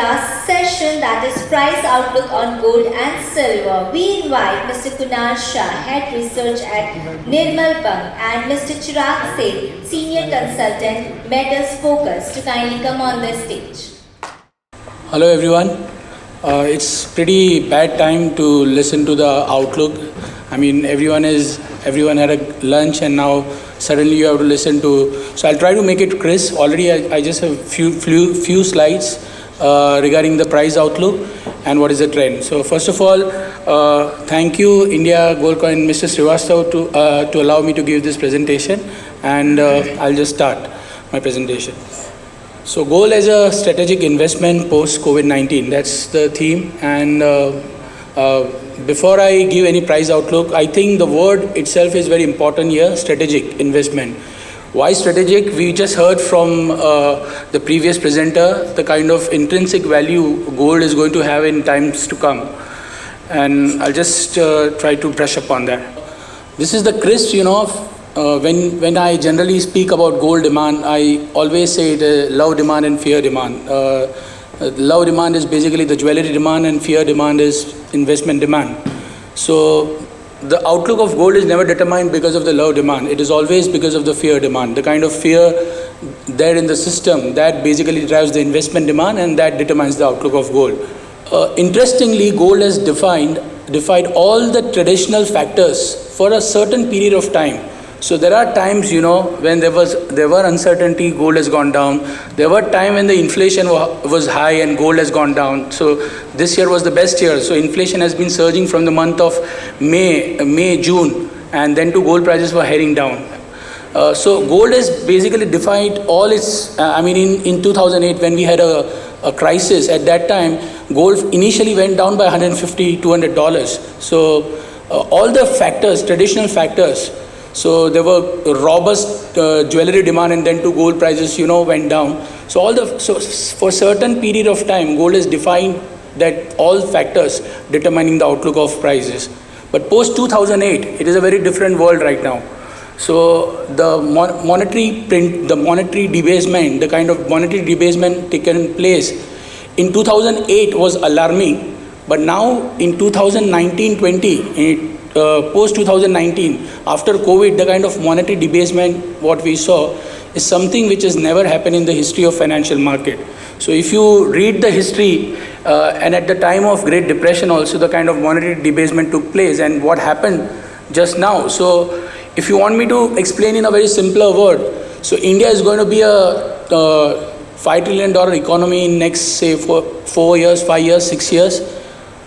last session, that is price outlook on gold and silver. We invite Mr. Kunal Shah, Head Research at Nirmal Bang, and Mr. Chirag Seth, Senior Consultant, Metals Focus, to kindly come on the stage. Hello everyone. It's pretty bad time to listen to the outlook. I mean, everyone had a lunch and now suddenly you have to listen to. So I'll try to make it crisp. Already I just have few slides regarding the price outlook and what is the trend. So first of all, thank you India Gold Coin, Mr. Srivastav, to allow me to give this presentation, and I'll just start my presentation. So gold as a strategic investment post COVID-19, that's the theme. And before I give any price outlook, I think the word itself is very important here, strategic investment. Why strategic? We just heard from the previous presenter the kind of intrinsic value gold is going to have in times to come. And I'll just try to brush upon that. This is the crisp, when I generally speak about gold demand, I always say it love demand and fear demand. Love demand is basically the jewelry demand, and fear demand is investment demand. So the outlook of gold is never determined because of the love demand. It is always because of the fear demand. The kind of fear there in the system, that basically drives the investment demand, and that determines the outlook of gold. Interestingly, gold has defied all the traditional factors for a certain period of time. So there are times, when there were uncertainty, gold has gone down. There were times when the inflation was high and gold has gone down. So this year was the best year. So inflation has been surging from the month of May, June, and then to gold prices were heading down. So gold has basically defied all its, in 2008 when we had a crisis, at that time, gold initially went down by $150, $200. So all the factors, traditional factors, so there were robust jewelry demand, and then to gold prices, went down. So for certain period of time, gold has defined that all factors determining the outlook of prices. But post 2008, it is a very different world right now. So the monetary debasement, the kind of monetary debasement taken place in 2008 was alarming. But now in 2019-20, post 2019, after COVID, the kind of monetary debasement what we saw is something which has never happened in the history of financial market. So if you read the history, and at the time of Great Depression also, the kind of monetary debasement took place, and what happened just now. So if you want me to explain in a very simpler word, so India is going to be a $5 trillion economy in next, say, 4 years, 5 years, 6 years,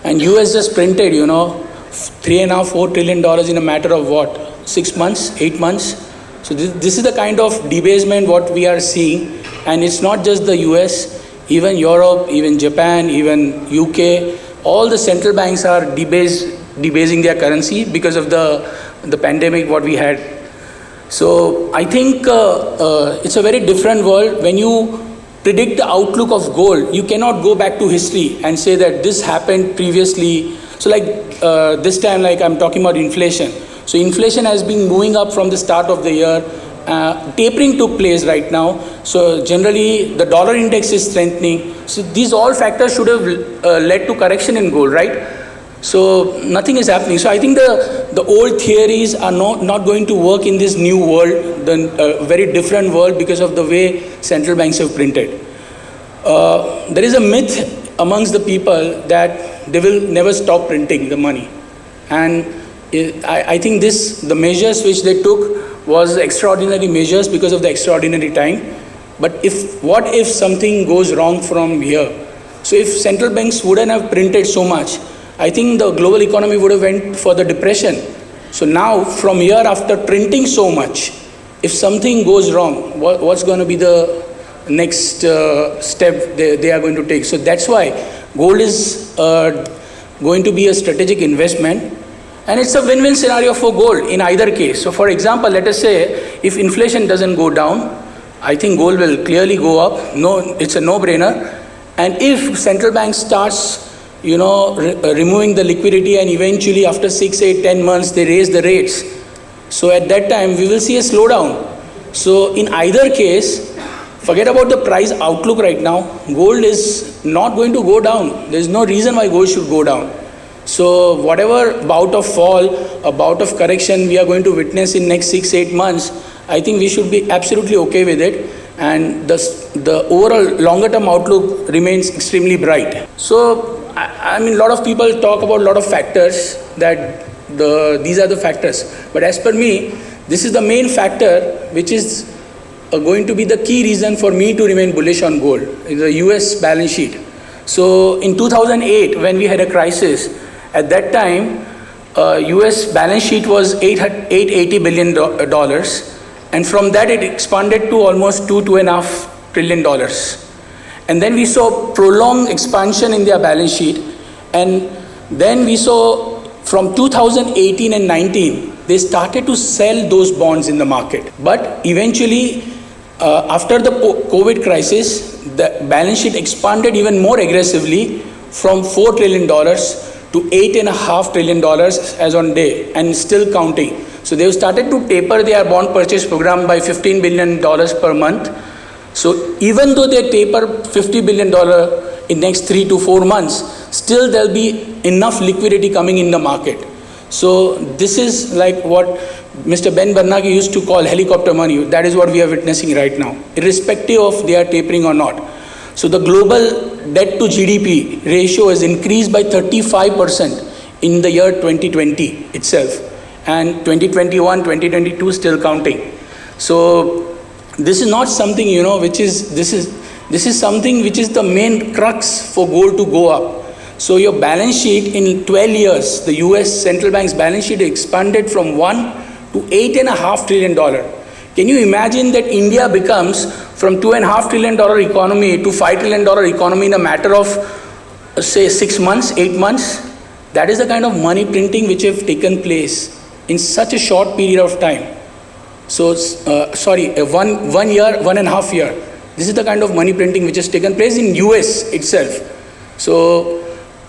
and US just printed, $3.5, $4 trillion in a matter of what? 6 months, 8 months. So this is the kind of debasement what we are seeing, and it's not just the US, even Europe, even Japan, even UK, all the central banks are debasing their currency because of the pandemic what we had. So I think it's a very different world. When you predict the outlook of gold, you cannot go back to history and say that this happened previously. So this time, I'm talking about inflation. So inflation has been moving up from the start of the year. Tapering took place right now. So generally, the dollar index is strengthening. So these all factors should have led to correction in gold, right? So nothing is happening. So I think the old theories are not going to work in this new world, the very different world, because of the way central banks have printed. There is a myth amongst the people that they will never stop printing the money. And I think the measures which they took was extraordinary measures because of the extraordinary time. But what if something goes wrong from here? So if central banks wouldn't have printed so much, I think the global economy would have went for the depression. So now from here, after printing so much, if something goes wrong, what's going to be the next step they are going to take? So that's why gold is going to be a strategic investment, and it's a win-win scenario for gold in either case. So for example, let us say if inflation doesn't go down, I think gold will clearly go up. No, it's a no-brainer. And if central bank starts removing the liquidity, and eventually after 6, 8, 10 months they raise the rates, so at that time we will see a slowdown. So in either case, Forget about the price outlook right now. Gold is not going to go down. There is no reason why gold should go down. So whatever bout of fall, a bout of correction we are going to witness in next 6-8 months, I think we should be absolutely okay with it. And the overall longer term outlook remains extremely bright. So I mean, a lot of people talk about a lot of factors that these are the factors. But as per me, this is the main factor which is going to be the key reason for me to remain bullish on gold, the US balance sheet. So in 2008, when we had a crisis, at that time, US balance sheet was $880 billion, and from that it expanded to almost $2.5 trillion. And then we saw prolonged expansion in their balance sheet, and then we saw from 2018 and 19, they started to sell those bonds in the market. But eventually, after the COVID crisis, the balance sheet expanded even more aggressively from $4 trillion to $8.5 trillion as on day, and still counting. So they've started to taper their bond purchase program by $15 billion per month. So even though they taper $50 billion in next 3 to 4 months, still there'll be enough liquidity coming in the market. So this is like what Mr. Ben Bernanke used to call helicopter money. That is what we are witnessing right now, irrespective of they are tapering or not. So the global debt to GDP ratio has increased by 35% in the year 2020 itself, and 2021, 2022 still counting. So this is not something, which is, this is something which is the main crux for gold to go up. So your balance sheet in 12 years, the US central bank's balance sheet expanded from $1 to $8.5 trillion. Can you imagine that India becomes from $2.5 trillion economy to $5 trillion economy in a matter of, say, 6 months, 8 months? That is the kind of money printing which have taken place in such a short period of time. So, 1 year, 1.5 year. This is the kind of money printing which has taken place in US itself. So,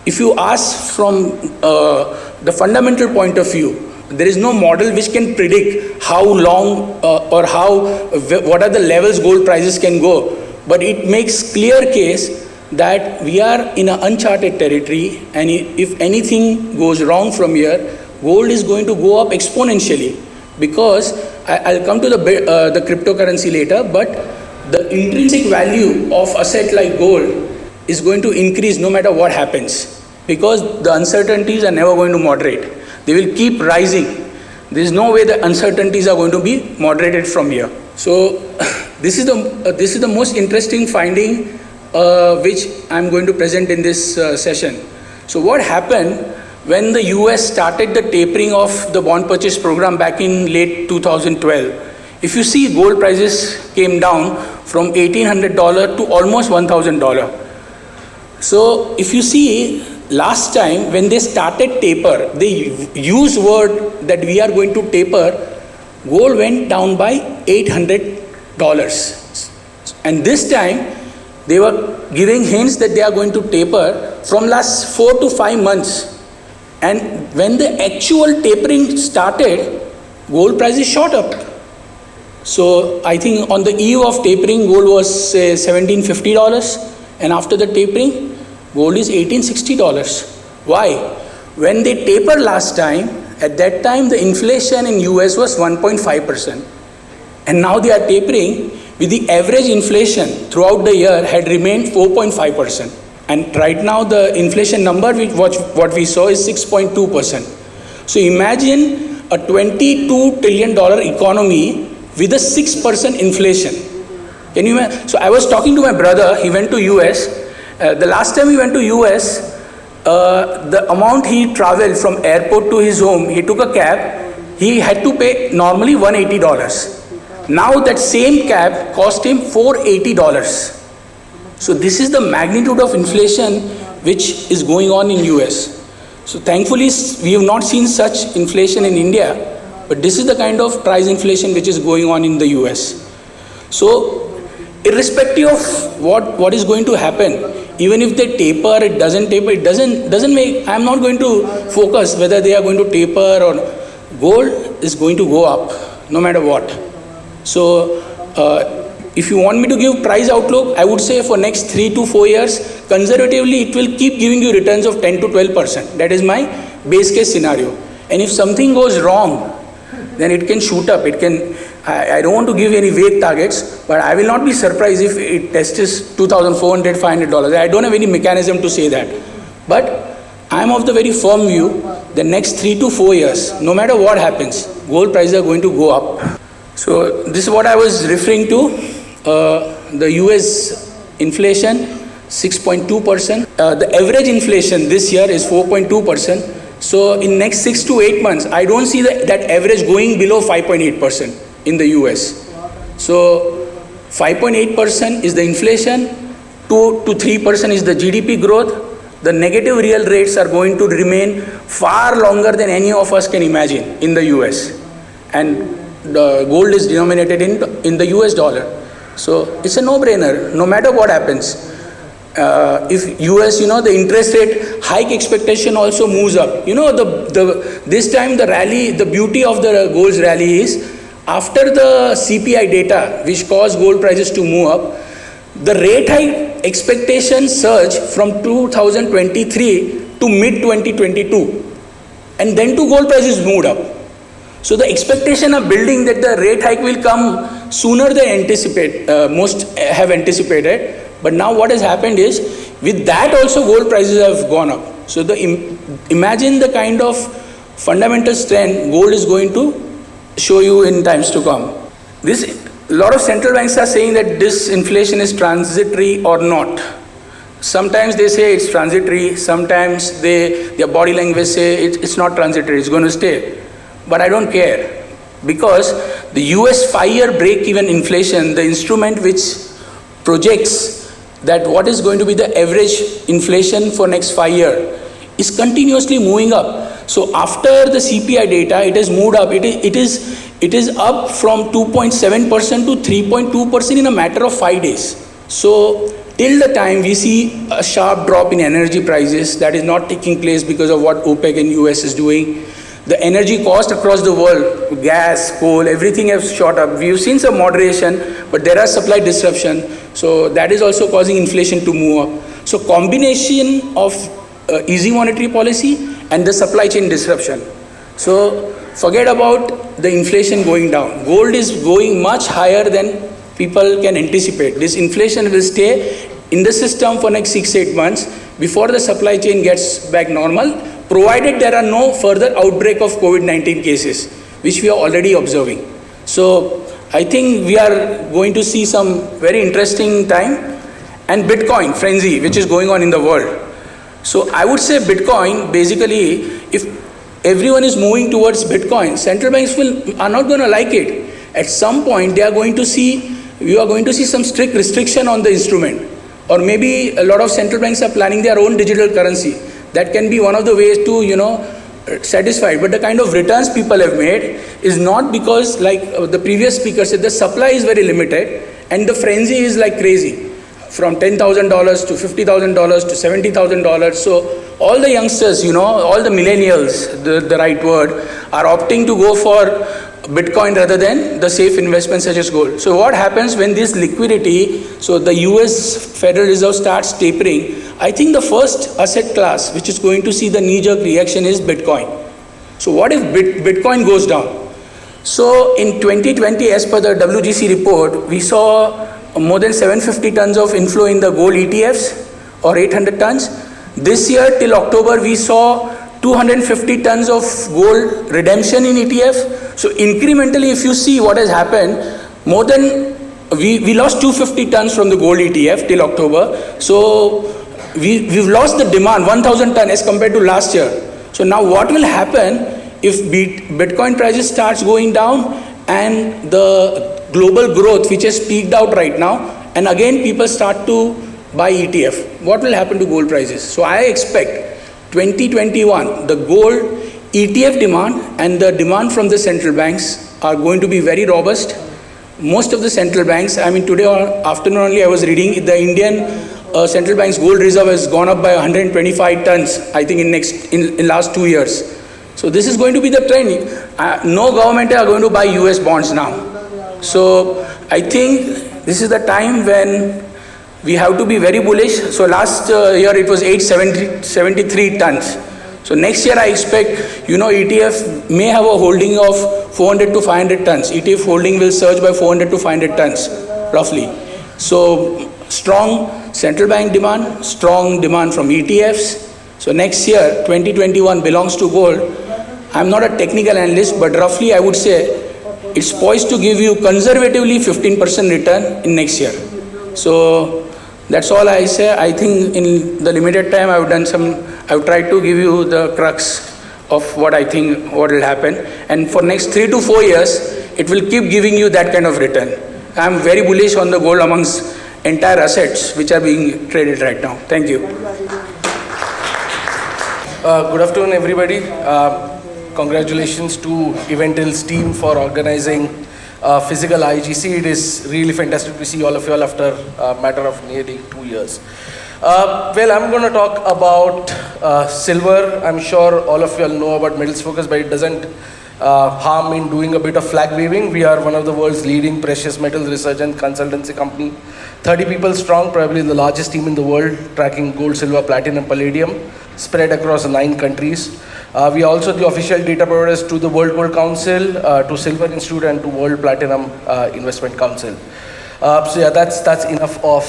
if you ask from the fundamental point of view, there is no model which can predict how long or what are the levels gold prices can go. But it makes clear case that we are in an uncharted territory, and if anything goes wrong from here, gold is going to go up exponentially. Because I'll come to the cryptocurrency later, but the intrinsic value of asset like gold is going to increase no matter what happens, because the uncertainties are never going to moderate. They will keep rising. There is no way the uncertainties are going to be moderated from here. So this is the most interesting finding which I'm going to present in this session. So what happened when the US started the tapering of the bond purchase program back in late 2012? If you see, gold prices came down from $1,800 to almost $1,000. So if you see, last time when they started taper, they used word that we are going to taper, gold went down by $800. And this time they were giving hints that they are going to taper from last 4 to 5 months. And when the actual tapering started, gold prices shot up. So I think on the eve of tapering, gold was say $1,750, and after the tapering, gold is $1,860. Why? When they tapered last time, at that time the inflation in US was 1.5%. And now they are tapering with the average inflation throughout the year had remained 4.5%. And right now the inflation number, what we saw is 6.2%. So imagine a $22 trillion economy with a 6% inflation. Can you imagine? So I was talking to my brother, he went to US. The last time he went to US, the amount he traveled from airport to his home, he took a cab, he had to pay normally $180. Now that same cab cost him $480. So this is the magnitude of inflation which is going on in US. So thankfully we have not seen such inflation in India, but this is the kind of price inflation which is going on in the US. So irrespective of what is going to happen, even if they taper, it doesn't taper, it doesn't make, I'm not going to focus whether they are going to taper or gold is going to go up no matter what. So if you want me to give price outlook, I would say for next 3 to 4 years, conservatively, it will keep giving you returns of 10 to 12%. That is my base case scenario. And if something goes wrong, then it can shoot up. It can. I don't want to give any vague targets, but I will not be surprised if it tests $2,400, $500. I don't have any mechanism to say that. But I am of the very firm view, the next 3 to 4 years, no matter what happens, gold prices are going to go up. So this is what I was referring to. The US inflation, 6.2%. The average inflation this year is 4.2%. So in next 6 to 8 months, I don't see that average going below 5.8% in the US. So 5.8% is the inflation, 2 to 3% is the GDP growth. The negative real rates are going to remain far longer than any of us can imagine in the US. And the gold is denominated in the US dollar. So it's a no-brainer, no matter what happens. If US, the interest rate hike expectation also moves up. This time the rally, the beauty of the gold's rally is after the CPI data, which caused gold prices to move up, the rate hike expectation surged from 2023 to mid 2022, and then to gold prices moved up. So the expectation of building that the rate hike will come sooner than most have anticipated. But now what has happened is, with that also gold prices have gone up. So imagine the kind of fundamental strength gold is going to show you in times to come. A lot of central banks are saying that this inflation is transitory or not. Sometimes they say it's transitory, sometimes their body language say it's not transitory, it's going to stay. But I don't care, because the US 5-year break-even inflation, the instrument which projects that what is going to be the average inflation for next 5 years, is continuously moving up. So after the CPI data, it has moved up. It is up from 2.7% to 3.2% in a matter of 5 days. So till the time we see a sharp drop in energy prices, that is not taking place because of what OPEC and US is doing. The energy cost across the world, gas, coal, everything has shot up. We've seen some moderation, but there are supply disruption. So that is also causing inflation to move up. So combination of easy monetary policy and the supply chain disruption. So forget about the inflation going down. Gold is going much higher than people can anticipate. This inflation will stay in the system for next 6-8 months before the supply chain gets back normal, provided there are no further outbreak of COVID-19 cases, which we are already observing. So I think we are going to see some very interesting time. And Bitcoin frenzy, which is going on in the world. So I would say Bitcoin, basically, if everyone is moving towards Bitcoin, central banks are not going to like it. At some point, you are going to see some strict restriction on the instrument. Or maybe a lot of central banks are planning their own digital currency. That can be one of the ways to, satisfy. But the kind of returns people have made is not because, like the previous speaker said, the supply is very limited and the frenzy is like crazy. From $10,000 to $50,000 to $70,000. So all the youngsters, all the millennials, the right word, are opting to go for Bitcoin rather than the safe investments such as gold. So what happens when this liquidity, so the US Federal Reserve starts tapering, I think the first asset class which is going to see the knee-jerk reaction is Bitcoin. So what if Bitcoin goes down? So in 2020, as per the WGC report, we saw more than 750 tons of inflow in the gold ETFs, or 800 tons. This year till October, we saw 250 tons of gold redemption in ETF. So incrementally, if you see what has happened, we lost 250 tons from the gold ETF till October. So we've lost the demand, 1,000 tons as compared to last year. So now what will happen if Bitcoin prices starts going down and the global growth, which has peaked out right now, and again people start to buy ETF? What will happen to gold prices? So I expect 2021, the gold ETF demand and the demand from the central banks are going to be very robust. Most of the central banks, today afternoon only I was reading, the Indian central bank's gold reserve has gone up by 125 tons, I think in last 2 years. So this is going to be the trend. No government are going to buy US bonds now. So I think this is the time when we have to be very bullish. So last year it was 873 tons. So next year I expect, ETF may have a holding of 400 to 500 tons. ETF holding will surge by 400 to 500 tons, roughly. So strong central bank demand, strong demand from ETFs. So next year, 2021 belongs to gold. I'm not a technical analyst, but roughly I would say it's poised to give you conservatively 15% return in next year. So that's all I say. I think in the limited time I've tried to give you the crux of what I think what will happen. And for next 3 to 4 years, it will keep giving you that kind of return. I'm very bullish on the gold amongst entire assets which are being traded right now. Thank you. Good afternoon, everybody. Congratulations to Eventil's team for organizing physical IGC. It is really fantastic to see all of you all after a matter of nearly 2 years. Well, I'm going to talk about silver. I'm sure all of you all know about Metals Focus, but it doesn't harm in doing a bit of flag waving. We are one of the world's leading precious metals research and consultancy company. 30 people strong, probably the largest team in the world, tracking gold, silver, platinum, palladium, spread across 9 countries. We are also the official data providers to the World Gold Council, to Silver Institute, and to World Platinum Investment Council. So yeah, that's enough of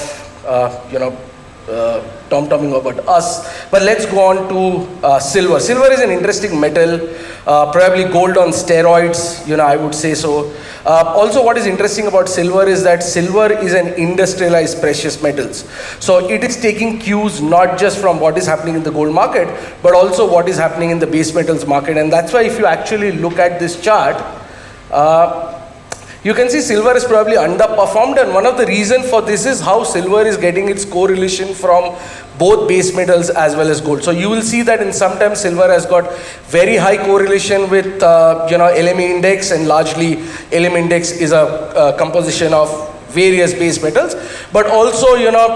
tom-tomming about us. But let's go on to silver. Silver is an interesting metal, probably gold on steroids, I would say so. Also, what is interesting about silver is that silver is an industrialized precious metals. So it is taking cues not just from what is happening in the gold market, but also what is happening in the base metals market. And that's why if you actually look at this chart, you can see silver is probably underperformed, and one of the reasons for this is how silver is getting its correlation from both base metals as well as gold. So you will see that in sometimes silver has got very high correlation with LME index, and largely LME index is a composition of various base metals, but also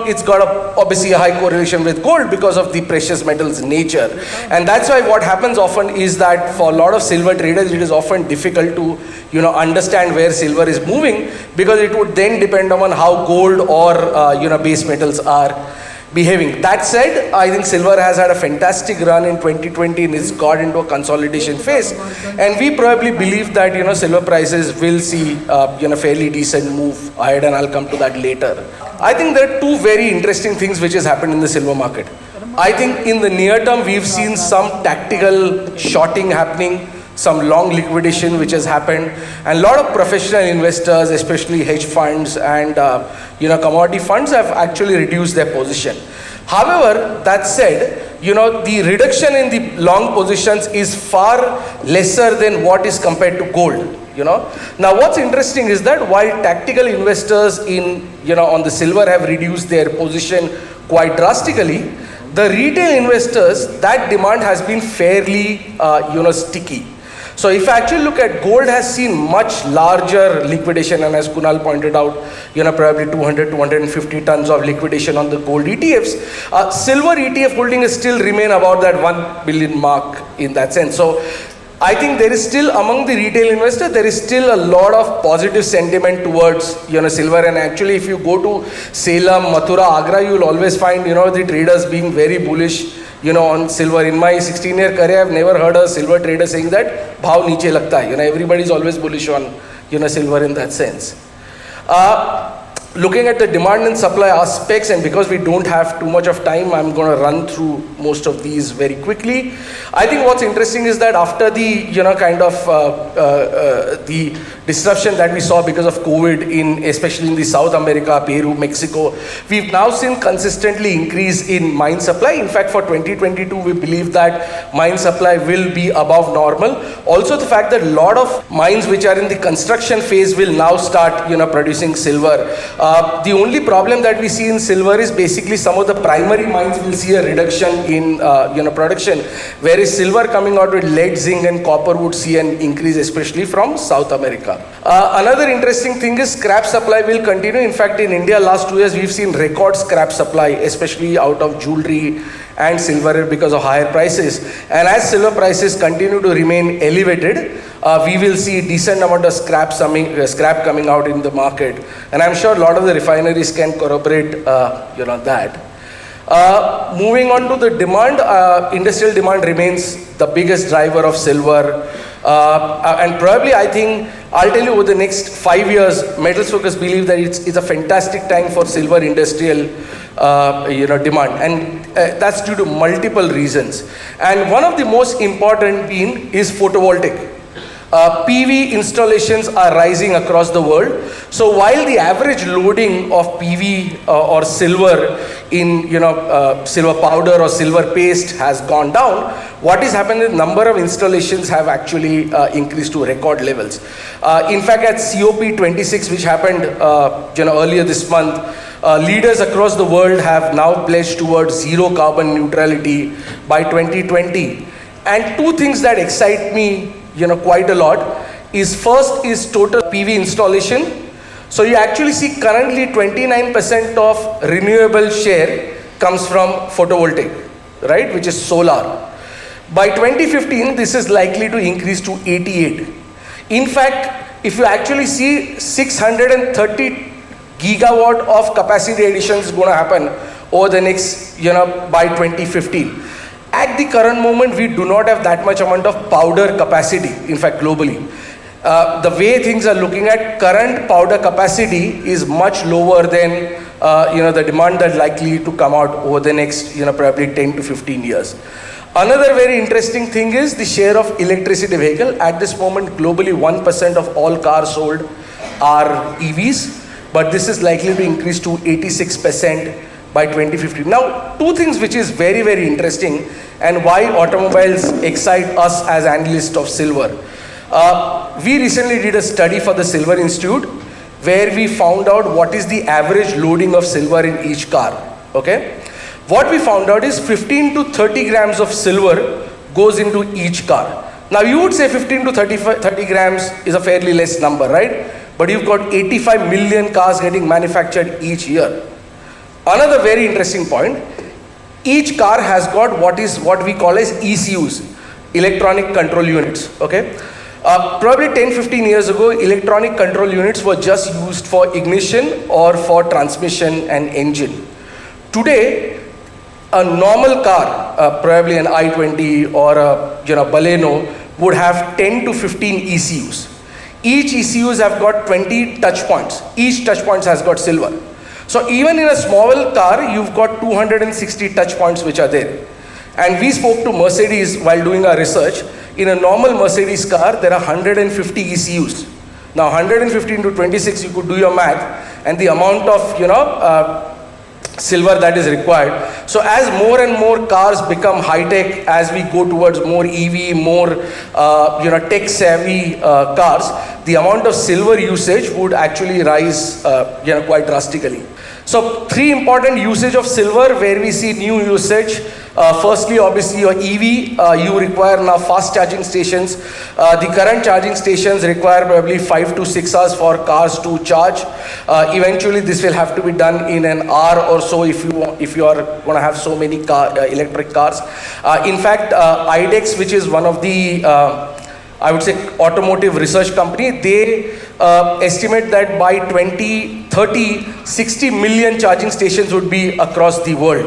it's got obviously a high correlation with gold because of the precious metals nature. And that's why what happens often is that for a lot of silver traders it is often difficult to understand where silver is moving, because it would then depend on how gold or base metals are behaving. That said, I think silver has had a fantastic run in 2020 and it's got into a consolidation phase, and we probably believe that silver prices will see fairly decent move ahead, and I'll come to that later. I think there are 2 very interesting things which has happened in the silver market. I think in the near term we've seen some tactical shorting happening, some long liquidation which has happened, and a lot of professional investors, especially hedge funds and commodity funds, have actually reduced their position. However, that said, the reduction in the long positions is far lesser than what is compared to gold. Now what's interesting is that while tactical investors on the silver have reduced their position quite drastically, the retail investors, that demand has been fairly sticky. So if I actually look at gold, has seen much larger liquidation, and as Kunal pointed out, probably 200-250 tons of liquidation on the gold ETFs. Silver ETF holding is still remain about that 1 billion mark in that sense. So I think there is still, among the retail investors, there is still a lot of positive sentiment towards silver. And actually if you go to Salem, Mathura, Agra, you will always find the traders being very bullish on silver. In my 16-year career, I've never heard a silver trader saying that bhav niche lagta hai. Everybody is always bullish on silver in that sense. Looking at the demand and supply aspects, and because we don't have too much of time, I'm going to run through most of these very quickly. I think what's interesting is that after the the disruption that we saw because of COVID especially in the South America, Peru, Mexico, we've now seen consistently increase in mine supply. In fact, for 2022, we believe that mine supply will be above normal. Also, the fact that a lot of mines which are in the construction phase will now start producing silver. The only problem that we see in silver is basically some of the primary mines will see a reduction in production, whereas silver coming out with lead, zinc and copper would see an increase, especially from South America. Another interesting thing is scrap supply will continue. In fact, in India last 2 years we've seen record scrap supply, especially out of jewelry and silver because of higher prices. And as silver prices continue to remain elevated, we will see decent amount of scrap coming out in the market. And I'm sure a lot of the refineries can corroborate that. Moving on to the demand, industrial demand remains the biggest driver of silver. And probably I think, I'll tell you, over the next 5 years, Metals Focus believe that it's a fantastic time for silver industrial demand. And that's due to multiple reasons. And one of the most important being is photovoltaic. PV installations are rising across the world. So while the average loading of PV or silver in silver powder or silver paste has gone down, what is happening is number of installations have actually increased to record levels. In fact, at COP26, which happened earlier this month, leaders across the world have now pledged towards zero carbon neutrality by 2020. And two things that excite me quite a lot is, first is total PV installation. So you actually see currently 29% of renewable share comes from photovoltaic, right, which is solar. By 2015, this is likely to increase to 88. In fact, if you actually see 630 gigawatt of capacity additions is going to happen over the next, by 2015. At the current moment, we do not have that much amount of powder capacity, in fact, globally. The way things are looking at, current powder capacity is much lower than, the demand that's likely to come out over the next, probably 10 to 15 years. Another very interesting thing is the share of electricity vehicle. At this moment, globally, 1% of all cars sold are EVs, but this is likely to increase to 86% by 2050. Now, two things which is very, very interesting and why automobiles excite us as analysts of silver. We recently did a study for the Silver Institute where we found out what is the average loading of silver in each car. Okay? What we found out is 15 to 30 grams of silver goes into each car. Now, you would say 15 to 30 grams is a fairly less number, right? But you've got 85 million cars getting manufactured each year. Another very interesting point, each car has got what we call as ECUs, electronic control units, okay? Probably 10-15 years ago, electronic control units were just used for ignition or for transmission and engine. Today, a normal car, probably an i20 or a Baleno, would have 10 to 15 ECUs. Each ECUs have got 20 touch points. Each touch point has got silver. So even in a small car, you've got 260 touch points which are there. And we spoke to Mercedes while doing our research. In a normal Mercedes car, there are 150 ECUs. Now 150 into 26, you could do your math, and the amount of silver that is required. So as more and more cars become high-tech, as we go towards more EV, more tech-savvy cars, the amount of silver usage would actually rise quite drastically. So three important usage of silver where we see new usage. Firstly, obviously your EV, you require now fast charging stations. The current charging stations require probably 5 to 6 hours for cars to charge. Eventually this will have to be done in an hour or so if you are going to have so many electric cars. In fact, IDEX, which is one of the I would say automotive research company, they estimate that by 2030, 60 million charging stations would be across the world.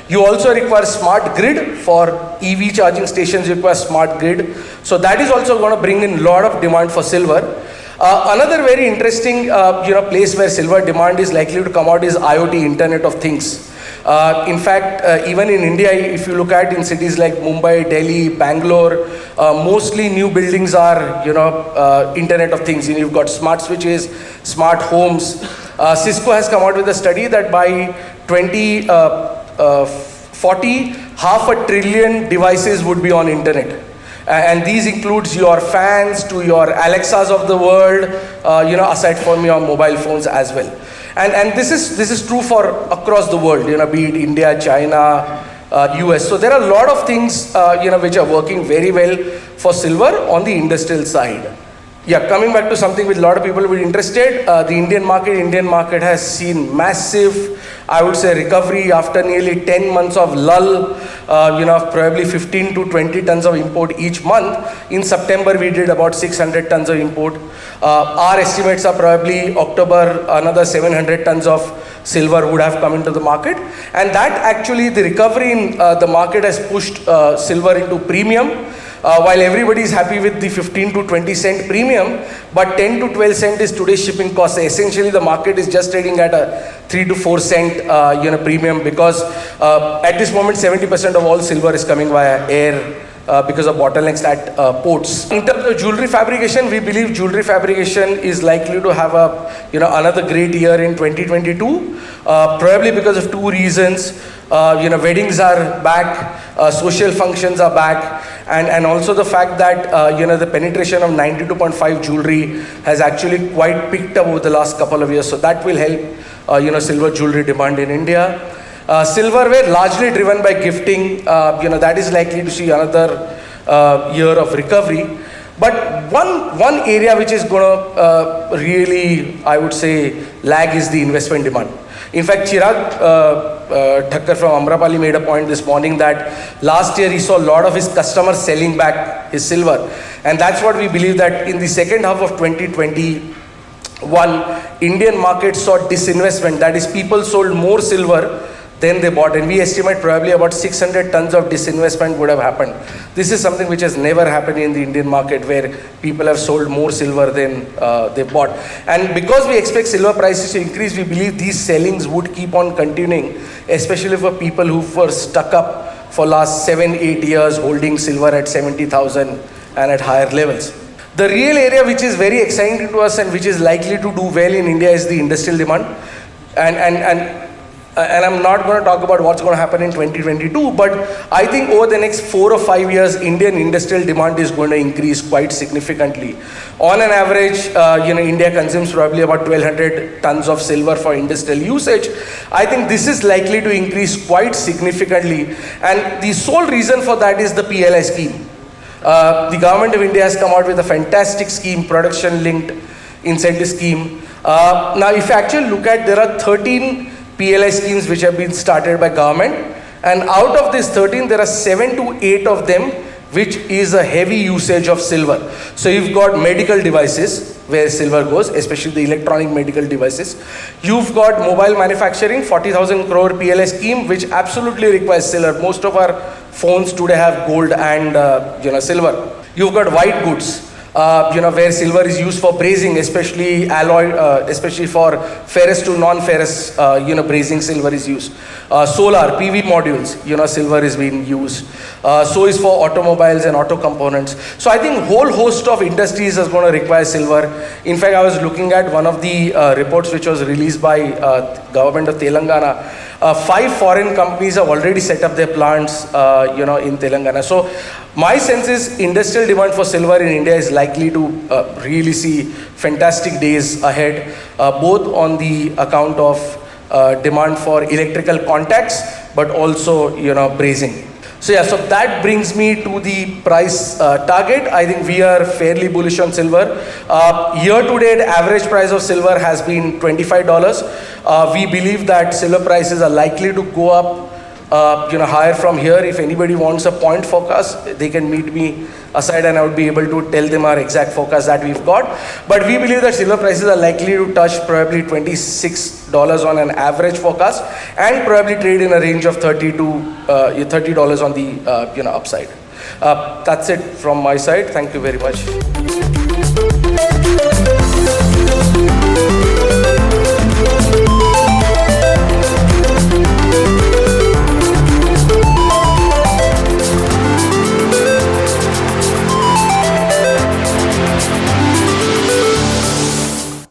You also require smart grid for EV charging stations. You require smart grid, so that is also going to bring in a lot of demand for silver. Another very interesting place where silver demand is likely to come out is IoT, Internet of Things. In fact, even in India, if you look at in cities like Mumbai, Delhi, Bangalore, mostly new buildings are, Internet of Things. You've got smart switches, smart homes. Cisco has come out with a study that by 2040, 500 billion devices would be on Internet. And these includes your fans to your Alexas of the world, aside from your mobile phones as well. And this is true for across the world, be it India, China, US. So there are a lot of things, which are working very well for silver on the industrial side. Yeah, coming back to something which a lot of people will be interested, the Indian market has seen massive, I would say, recovery after nearly 10 months of lull, probably 15 to 20 tons of import each month. In September, we did about 600 tons of import. Our estimates are probably October, another 700 tons of silver would have come into the market. And that actually, the recovery in the market has pushed silver into premium. While everybody is happy with the 15 to 20 cent premium, but 10 to 12 cent is today's shipping cost. So essentially, the market is just trading at a 3 to 4 cent premium because at this moment 70% of all silver is coming via air. Because of bottlenecks at ports. In terms of jewelry fabrication, we believe jewelry fabrication is likely to have another great year in 2022. Probably because of two reasons. Weddings are back, social functions are back, and also the fact that the penetration of 92.5 jewelry has actually quite picked up over the last couple of years. So that will help silver jewelry demand in India. Silverware largely driven by gifting, that is likely to see another year of recovery. But one area which is going to really, I would say, lag is the investment demand. In fact, Chirag Thakkar from Amrapali made a point this morning that last year he saw a lot of his customers selling back his silver. And that's what we believe that in the second half of 2021, Indian market saw disinvestment. That is, people sold more silver than they bought, and we estimate probably about 600 tons of disinvestment would have happened. This is something which has never happened in the Indian market, where people have sold more silver than they bought. And because we expect silver prices to increase, we believe these sellings would keep on continuing, especially for people who were stuck up for last 7-8 years holding silver at 70,000 and at higher levels. The real area which is very exciting to us and which is likely to do well in India is the industrial demand. And I'm not going to talk about what's going to happen in 2022, but I think over the next 4 or 5 years, Indian industrial demand is going to increase quite significantly. On an average, India consumes probably about 1,200 tons of silver for industrial usage. I think this is likely to increase quite significantly, and the sole reason for that is the PLI scheme. The government of India has come out with a fantastic scheme, production-linked incentive scheme. Now, if you actually look at, there are 13 PLI schemes which have been started by government, and out of these 13 there are 7 to 8 of them which is a heavy usage of silver. So you've got medical devices where silver goes, especially the electronic medical devices. You've got mobile manufacturing, 40,000 crore PLI scheme which absolutely requires silver. Most of our phones today have gold and silver. You've got white goods. Where silver is used for brazing, especially alloy, especially for ferrous to non-ferrous, brazing silver is used. Solar, PV modules, silver is being used. So is for automobiles and auto components. So I think whole host of industries is going to require silver. In fact, I was looking at one of the reports which was released by government of Telangana. 5 foreign companies have already set up their plants, in Telangana. So my sense is industrial demand for silver in India is likely to really see fantastic days ahead, both on the account of demand for electrical contacts, but also, brazing. So yeah, so that brings me to the price target. I think we are fairly bullish on silver. Year to date, average price of silver has been $25. We believe that silver prices are likely to go up higher from here. If anybody wants a point forecast, they can meet me aside and I would be able to tell them our exact forecast that we've got. But we believe that silver prices are likely to touch probably $26 on an average forecast and probably trade in a range of $30 on the upside. That's it from my side. Thank you very much.